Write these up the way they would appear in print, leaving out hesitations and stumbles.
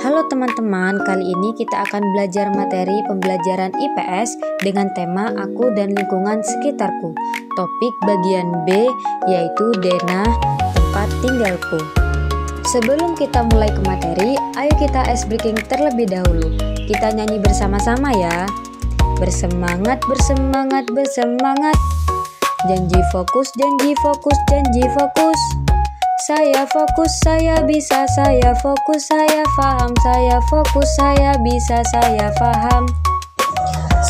Halo teman-teman, kali ini kita akan belajar materi pembelajaran IPS dengan tema Aku dan Lingkungan Sekitarku. Topik bagian B yaitu denah tempat tinggalku. Sebelum kita mulai ke materi, ayo kita ice breaking terlebih dahulu. Kita nyanyi bersama-sama ya. Bersemangat, bersemangat, bersemangat. Janji fokus, janji fokus, janji fokus. Saya fokus, saya bisa, saya fokus, saya paham, saya fokus, saya bisa, saya paham.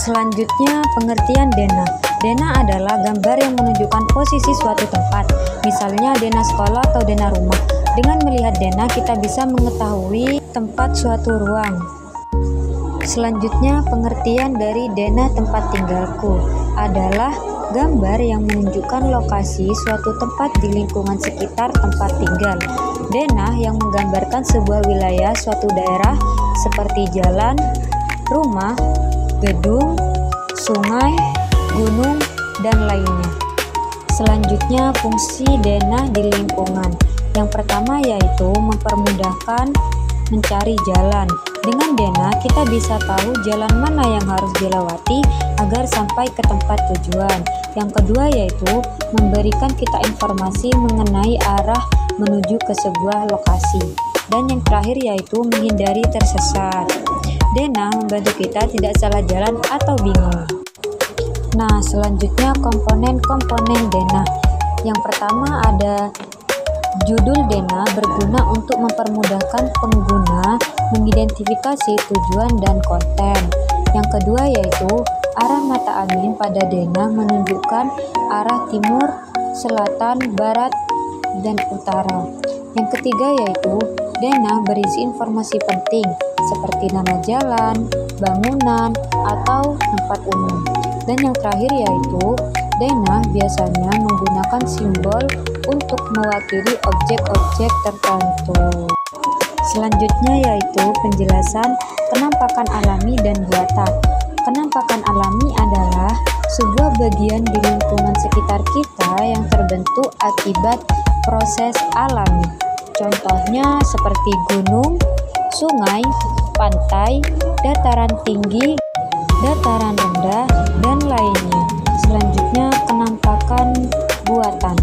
Selanjutnya, pengertian denah. Denah adalah gambar yang menunjukkan posisi suatu tempat, misalnya denah sekolah atau denah rumah. Dengan melihat denah, kita bisa mengetahui tempat suatu ruang. Selanjutnya, pengertian dari denah tempat tinggalku adalah gambar yang menunjukkan lokasi suatu tempat di lingkungan sekitar tempat tinggal. Denah yang menggambarkan sebuah wilayah suatu daerah seperti jalan, rumah, gedung, sungai, gunung, dan lainnya. Selanjutnya, fungsi denah di lingkungan. Yang pertama yaitu mempermudahkan mencari jalan. Dengan denah kita bisa tahu jalan mana yang harus dilewati agar sampai ke tempat tujuan. Yang kedua yaitu memberikan kita informasi mengenai arah menuju ke sebuah lokasi. Dan yang terakhir yaitu menghindari tersesat. Denah membantu kita tidak salah jalan atau bingung. Nah, selanjutnya komponen-komponen denah. Yang pertama ada judul denah berguna untuk mempermudahkan pengguna mengidentifikasi tujuan dan konten. Yang kedua yaitu arah mata angin pada denah menunjukkan arah timur, selatan, barat, dan utara. Yang ketiga yaitu denah berisi informasi penting seperti nama jalan, bangunan, atau tempat umum. Dan yang terakhir yaitu denah biasanya menggunakan simbol untuk mewakili objek-objek tertentu. Selanjutnya yaitu penjelasan penampakan alami dan buatan. Penampakan alami adalah sebuah bagian di lingkungan sekitar kita yang terbentuk akibat proses alami. Contohnya seperti gunung, sungai, pantai, dataran tinggi, dataran rendah, dan lainnya. Selanjutnya, penampakan buatan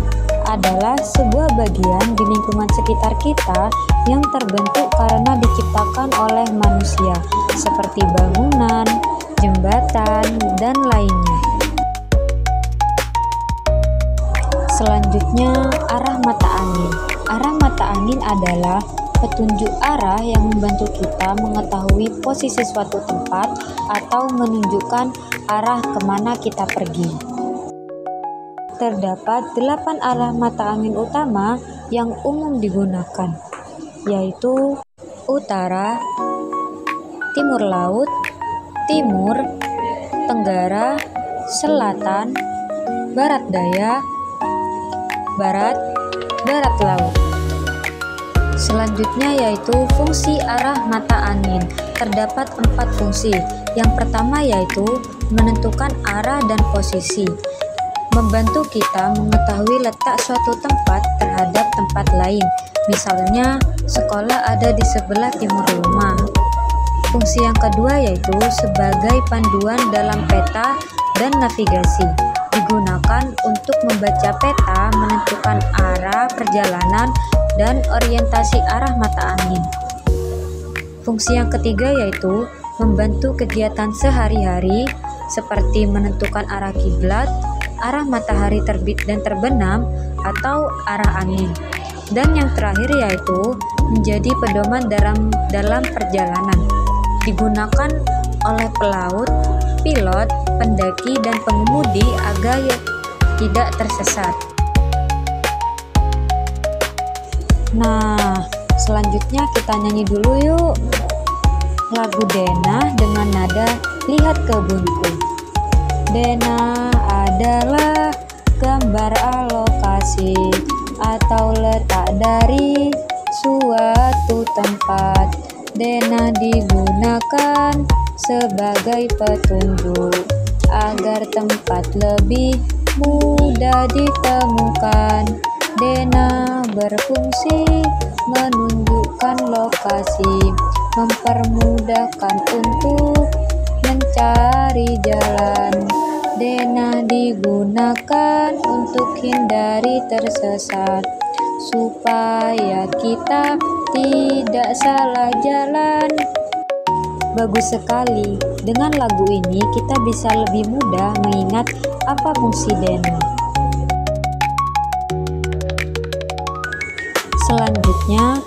adalah sebuah bagian di lingkungan sekitar kita yang terbentuk karena diciptakan oleh manusia, seperti bangunan, jembatan, dan lainnya. Selanjutnya, arah mata angin. Arah mata angin adalah petunjuk arah yang membantu kita mengetahui posisi suatu tempat atau menunjukkan arah kemana kita pergi. Terdapat 8 arah mata angin utama yang umum digunakan, yaitu utara, timur laut, timur, tenggara, selatan, barat daya, barat laut. Selanjutnya yaitu fungsi arah mata angin. Terdapat 4 fungsi. Yang pertama yaitu menentukan arah dan posisi. Membantu kita mengetahui letak suatu tempat terhadap tempat lain. Misalnya, sekolah ada di sebelah timur rumah. Fungsi yang kedua yaitu sebagai panduan dalam peta dan navigasi. Digunakan untuk membaca peta, menentukan arah perjalanan, dan orientasi arah mata angin. Fungsi yang ketiga yaitu membantu kegiatan sehari-hari seperti menentukan arah kiblat, arah matahari terbit dan terbenam, atau arah angin. Dan yang terakhir yaitu menjadi pedoman dalam perjalanan. Digunakan oleh pelaut, pilot, pendaki, dan pengemudi agar tidak tersesat. Nah, selanjutnya kita nyanyi dulu yuk lagu denah dengan nada Lihat Kebunku. Denah adalah gambar alokasi atau letak dari suatu tempat. Denah digunakan sebagai petunjuk agar tempat lebih mudah ditemukan. Denah berfungsi menunjukkan lokasi, mempermudahkan untuk mencari jalan. Denah digunakan untuk hindari tersesat, supaya kita tidak salah jalan. Bagus sekali. Dengan lagu ini kita bisa lebih mudah mengingat apa fungsi denah. Selanjutnya,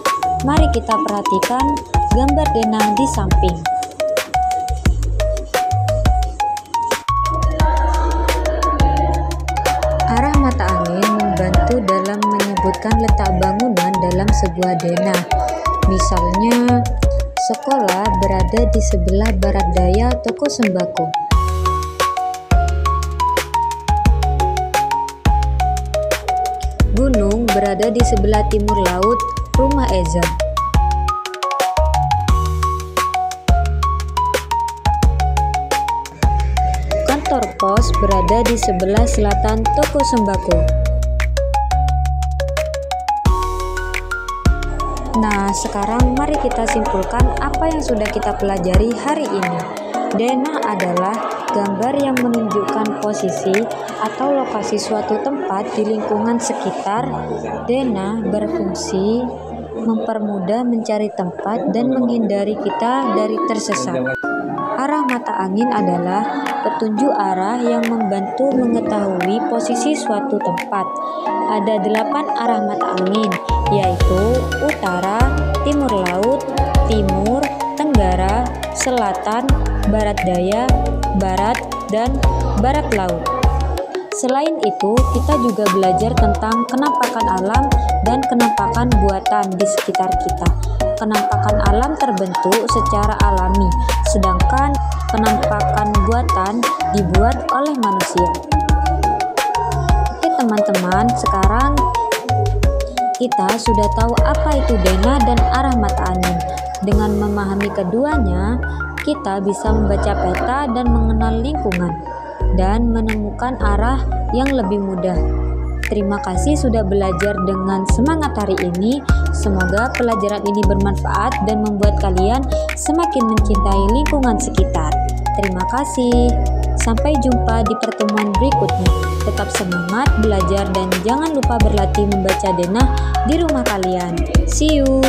mari kita perhatikan gambar denah di samping. Arah mata angin membantu dalam menyebutkan letak bangunan dalam sebuah denah. Misalnya, sekolah berada di sebelah barat daya toko sembako. Gunung berada di sebelah timur laut rumah Eza. Kantor pos berada di sebelah selatan toko sembako. Nah, sekarang mari kita simpulkan apa yang sudah kita pelajari hari ini. Denah adalah gambar yang menunjukkan posisi atau lokasi suatu tempat di lingkungan sekitar. Denah berfungsi mempermudah mencari tempat dan menghindari kita dari tersesat. Arah mata angin adalah petunjuk arah yang membantu mengetahui posisi suatu tempat. Ada 8 arah mata angin, yaitu utara, timur laut, timur, tenggara, selatan, barat daya, barat, dan barat laut. Selain itu, kita juga belajar tentang kenampakan alam dan kenampakan buatan di sekitar kita. Kenampakan alam terbentuk secara alami, sedangkan penampakan buatan dibuat oleh manusia. Oke teman-teman, sekarang kita sudah tahu apa itu denah dan arah mata angin. Dengan memahami keduanya, kita bisa membaca peta dan mengenal lingkungan, dan menemukan arah yang lebih mudah. Terima kasih sudah belajar dengan semangat hari ini. Semoga pelajaran ini bermanfaat dan membuat kalian semakin mencintai lingkungan sekitar. Terima kasih. Sampai jumpa di pertemuan berikutnya. Tetap semangat belajar dan jangan lupa berlatih membaca denah di rumah kalian. See you.